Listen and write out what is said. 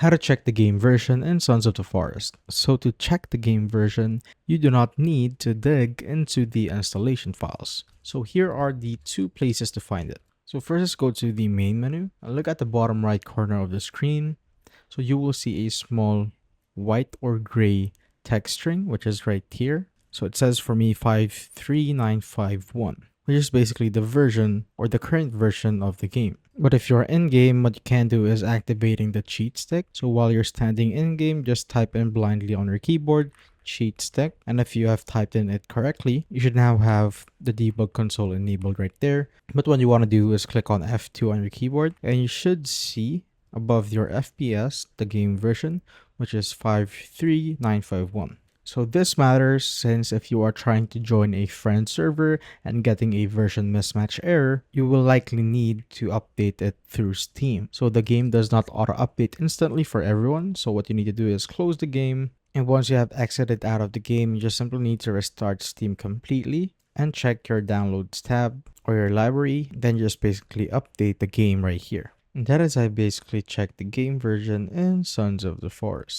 How to check the game version in Sons of the Forest. So to check the game version, you do not need to dig into the installation files. So here are the two places to find it. So first, let's go to the main menu and look at the bottom right corner of the screen. So you will see a small white or gray text string, which is right here. So it says for me 53951, which is basically the version or the current version of the game. But if you're in game, what you can do is activating the cheat stick. So while you're standing in game, just type in blindly on your keyboard cheat stick, and if you have typed in it correctly, you should now have the debug console enabled right there. But what you want to do is click on F2 on your keyboard, and you should see above your FPS the game version, which is 53951. So this matters since if you are trying to join a friend server and getting a version mismatch error, you will likely need to update it through Steam. So the game does not auto update instantly for everyone. So what you need to do is close the game. And once you have exited out of the game, you just simply need to restart Steam completely and check your downloads tab or your library. Then just basically update the game right here. And that is how I basically checked the game version in Sons of the Forest.